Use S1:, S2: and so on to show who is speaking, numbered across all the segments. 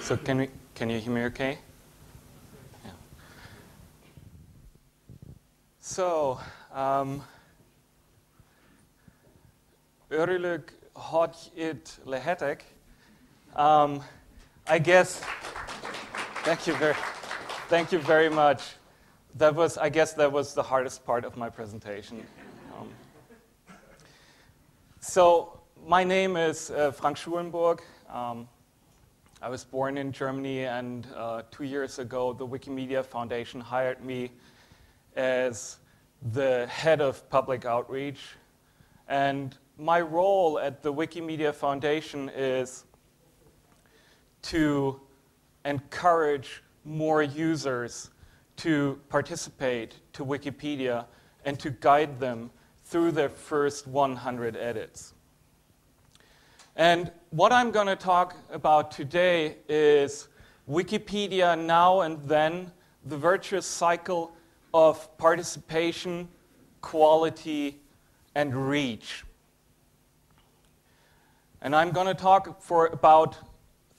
S1: So can you hear me okay? Yeah. So, örülök, hogy itt lehetek. I guess, thank you very much. I guess that was the hardest part of my presentation. So, my name is Frank Schulenburg. I was born in Germany, and 2 years ago, the Wikimedia Foundation hired me as the head of public outreach. And my role at the Wikimedia Foundation is to encourage more users to participate to Wikipedia and to guide them through their first 100 edits. And what I'm going to talk about today is Wikipedia now and then, the virtuous cycle of participation, quality, and reach. And I'm going to talk for about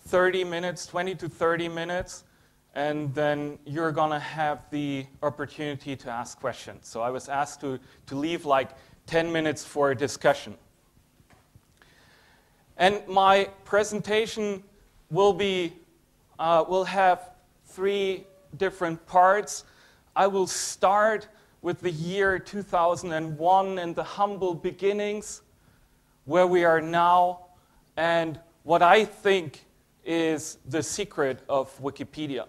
S1: 30 minutes, 20 to 30 minutes, and then you're going to have the opportunity to ask questions. So I was asked to leave like 10 minutes for a discussion. And my presentation will have 3 different parts. I will start with the year 2001 and the humble beginnings, where we are now, and what I think is the secret of Wikipedia.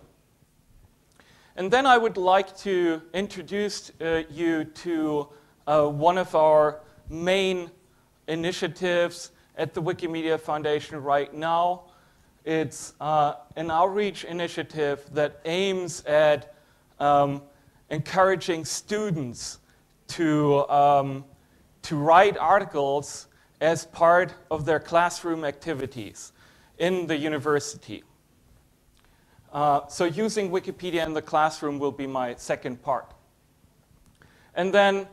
S1: And then I would like to introduce you to one of our main initiatives at the Wikimedia Foundation right now. It's an outreach initiative that aims at encouraging students to write articles as part of their classroom activities in the university. So using Wikipedia in the classroom will be my second part. And then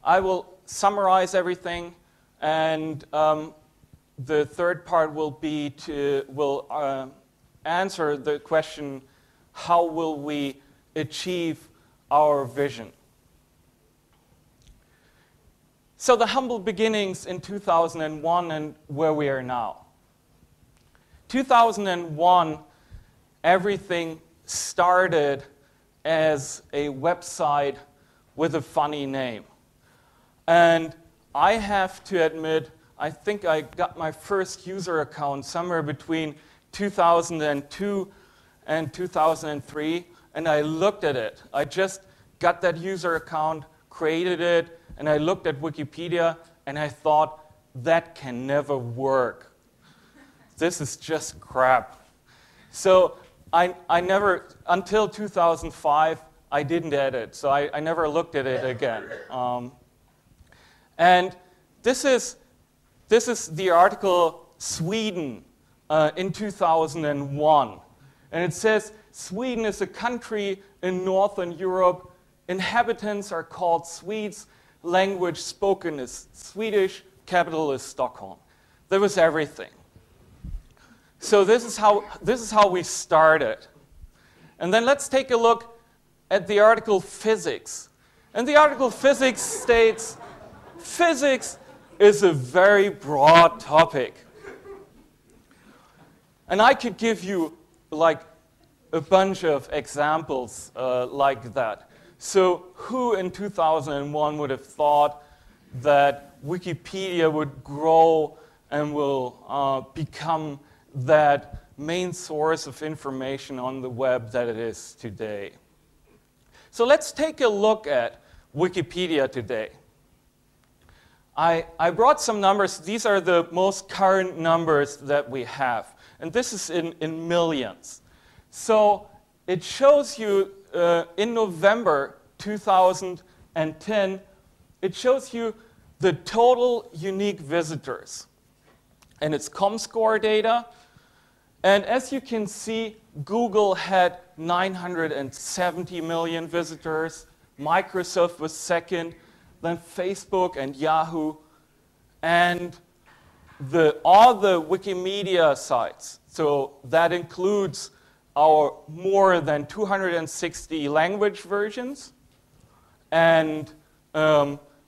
S1: I will summarize everything, and the third part will answer the question, how will we achieve our vision? So the humble beginnings in 2001 and where we are now. 2001, everything started as a website with a funny name. And I have to admit, I think I got my first user account somewhere between 2002 and 2003, and I looked at it. I just got that user account, created it, and I looked at Wikipedia, and I thought, that can never work. This is just crap. So I never, until 2005, I didn't edit, so I never looked at it again. And this is the article Sweden in 2001. And it says, Sweden is a country in Northern Europe. Inhabitants are called Swedes. Language spoken is Swedish. Capital is Stockholm. That was everything. So this is how we started. And then let's take a look at the article Physics. And the article Physics states, physics is a very broad topic. And I could give you like a bunch of examples like that. So who in 2001 would have thought that Wikipedia would grow and will become that main source of information on the web that it is today? So let's take a look at Wikipedia today. I brought some numbers. These are the most current numbers that we have. And this is in millions. So it shows you in November 2010, it shows you the total unique visitors. And it's ComScore data. And as you can see, Google had 970 million visitors. Microsoft was second. Then Facebook and Yahoo. And all the Wikimedia sites, So that includes our more than 260 language versions, and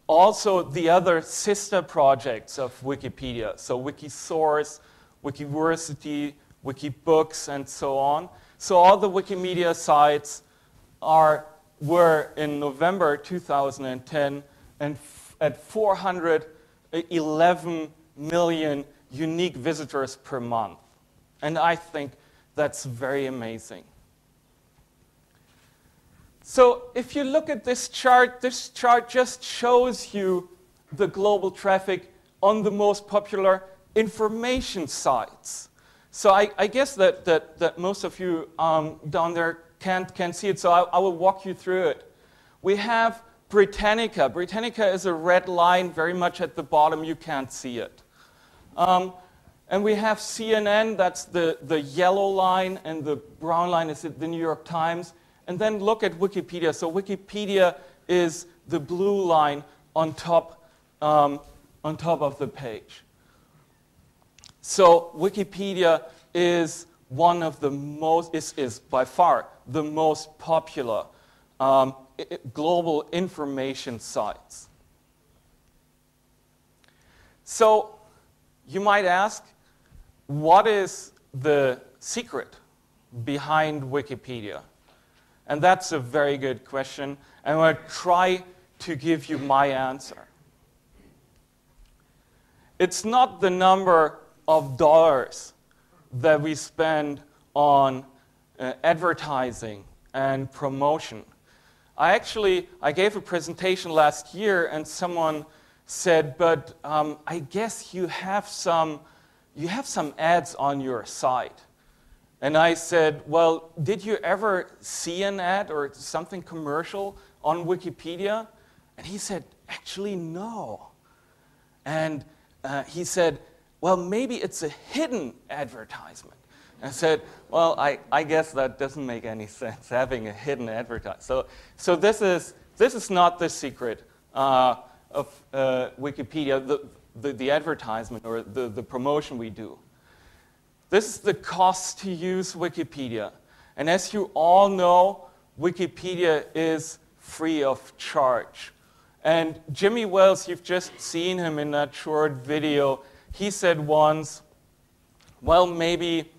S1: also the other sister projects of Wikipedia. So Wikisource, Wikiversity, Wikibooks, and so on. So all the Wikimedia sites were in November 2010 and at 411 million unique visitors per month. And I think that's very amazing. So if you look at this chart just shows you the global traffic on the most popular information sites. So I guess that most of you down there can't see it, so I will walk you through it. We have Britannica. Britannica is a red line very much at the bottom. You can't see it. And we have CNN, that's the yellow line, and the brown line is the New York Times. And then look at Wikipedia. So Wikipedia is the blue line on top of the page. So Wikipedia is one of the most, is by far the most popular global information sites. So you might ask, what is the secret behind Wikipedia? And that's a very good question. I'm going to try to give you my answer. It's not the number of dollars that we spend on advertising and promotion. I gave a presentation last year, and someone said, but I guess you have some ads on your site. And I said, well, did you ever see an ad or something commercial on Wikipedia? And he said, actually, no. And he said, well, maybe it's a hidden advertisement. And I said, well, I guess that doesn't make any sense, having a hidden advertisement. So this is not the secret of Wikipedia, the advertisement or the promotion we do. This is the cost to use Wikipedia. And as you all know, Wikipedia is free of charge. And Jimmy Wales, you've just seen him in that short video, he said once, well, maybe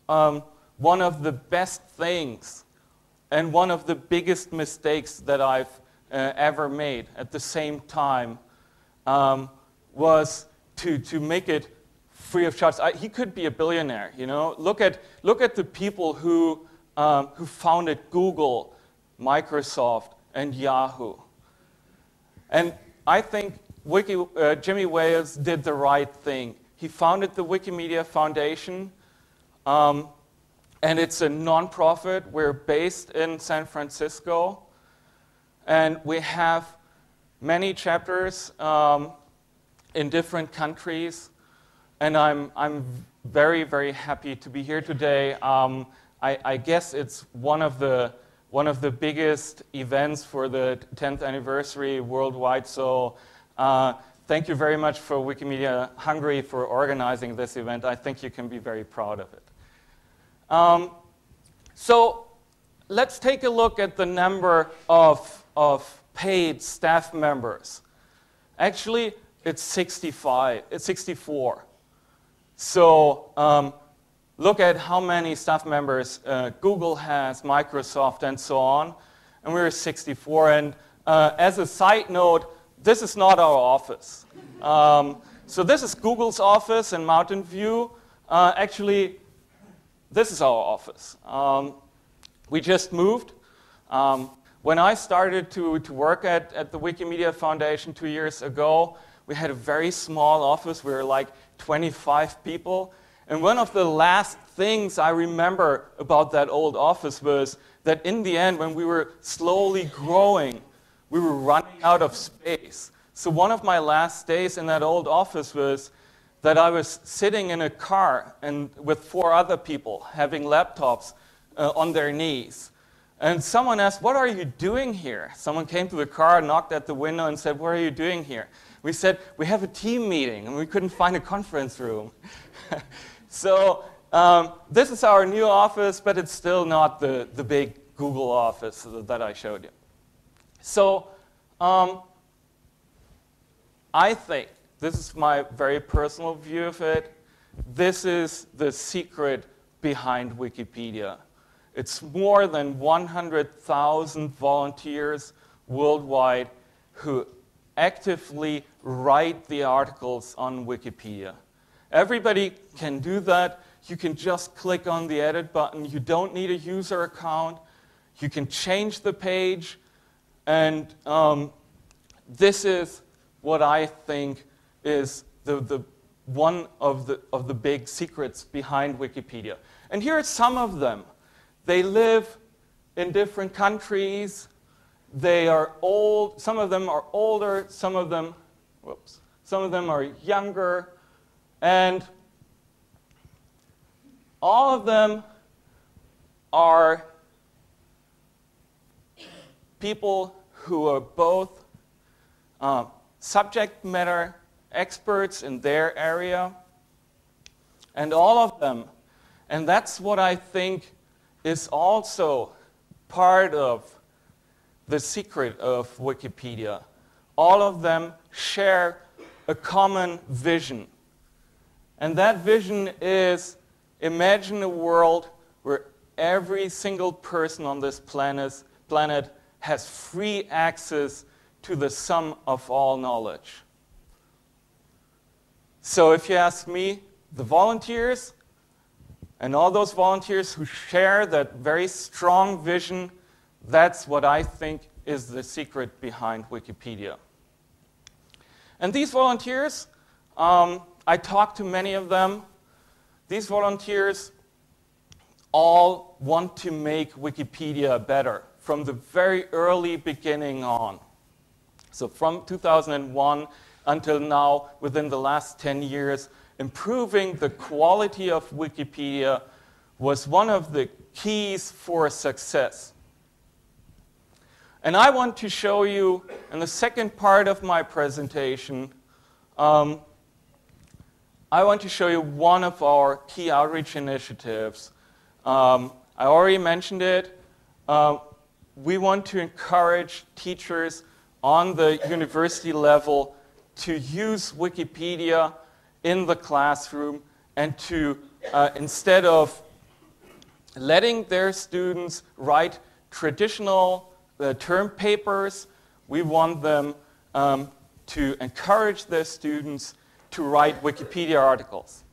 S1: one of the best things and one of the biggest mistakes that I've ever made at the same time was to make it free of charge. He could be a billionaire, you know. Look at the people who founded Google, Microsoft, and Yahoo. And I think Jimmy Wales did the right thing. He founded the Wikimedia Foundation, and it's a nonprofit. We're based in San Francisco, and we have many chapters in different countries. And I'm very, very happy to be here today. I guess it's one of the biggest events for the 10th anniversary worldwide. So thank you very much for Wikimedia Hungary for organizing this event. I think you can be very proud of it. So let's take a look at the number of paid staff members. Actually, it's 65. It's 64. So look at how many staff members Google has, Microsoft, and so on. And we're 64. And as a side note, this is not our office. So this is Google's office in Mountain View. Actually, this is our office. We just moved. When I started to work at the Wikimedia Foundation 2 years ago, we had a very small office. We were like 25 people. And one of the last things I remember about that old office was that in the end, when we were slowly growing, we were running out of space. So one of my last days in that old office was that I was sitting in a car and with 4 other people having laptops on their knees. And someone asked, what are you doing here? Someone came to the car, knocked at the window and said, what are you doing here? We said, we have a team meeting, and we couldn't find a conference room. So this is our new office, but it's still not the big Google office that I showed you. So I think, this is my very personal view of it, this is the secret behind Wikipedia. It's more than 100,000 volunteers worldwide who actively write the articles on Wikipedia. Everybody can do that. You can just click on the edit button. You don't need a user account. You can change the page. And this is what I think is one of the big secrets behind Wikipedia. And here are some of them. They live in different countries. They are old. Some of them are older. Some of them are younger. And all of them are people who are both subject matter experts in their area, and all of them, and that's what I think is also part of the secret of Wikipedia. All of them share a common vision. And that vision is, imagine a world where every single person on this planet has free access to the sum of all knowledge. So if you ask me, the volunteers, and all those volunteers who share that very strong vision, that's what I think is the secret behind Wikipedia. And these volunteers, I talked to many of them. These volunteers all want to make Wikipedia better from the very early beginning on. So from 2001 until now, within the last 10 years, improving the quality of Wikipedia was one of the keys for success. And I want to show you, in the second part of my presentation, I want to show you one of our key outreach initiatives. I already mentioned it. We want to encourage teachers on the university level to use Wikipedia in the classroom and to, instead of letting their students write traditional term papers, we want them to encourage their students to write Wikipedia articles.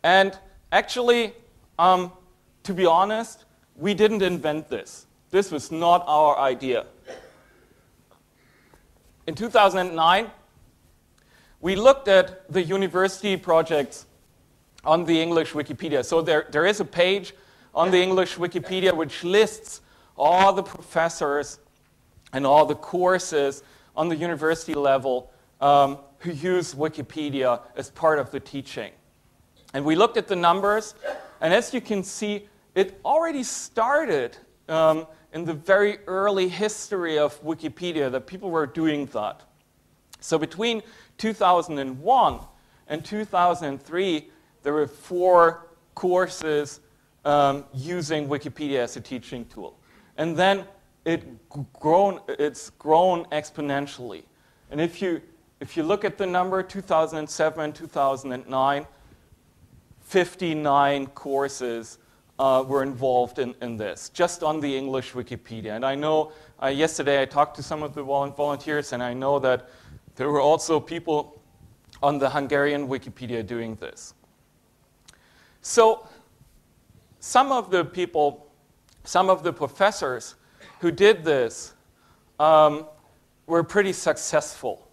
S1: And actually, to be honest, we didn't invent this. This was not our idea. In 2009, we looked at the university projects on the English Wikipedia. So there is a page on the English Wikipedia which lists all the professors and all the courses on the university level who use Wikipedia as part of the teaching. And we looked at the numbers, and as you can see, it already started in the very early history of Wikipedia that people were doing that. So between 2001 and 2003, there were 4 courses using Wikipedia as a teaching tool. And then it's grown exponentially. And if you look at the number 2007, 2009, 59 courses were involved in this, just on the English Wikipedia. And I know yesterday I talked to some of the volunteers, and I know that there were also people on the Hungarian Wikipedia doing this. So some of the people, some of the professors who did this were pretty successful.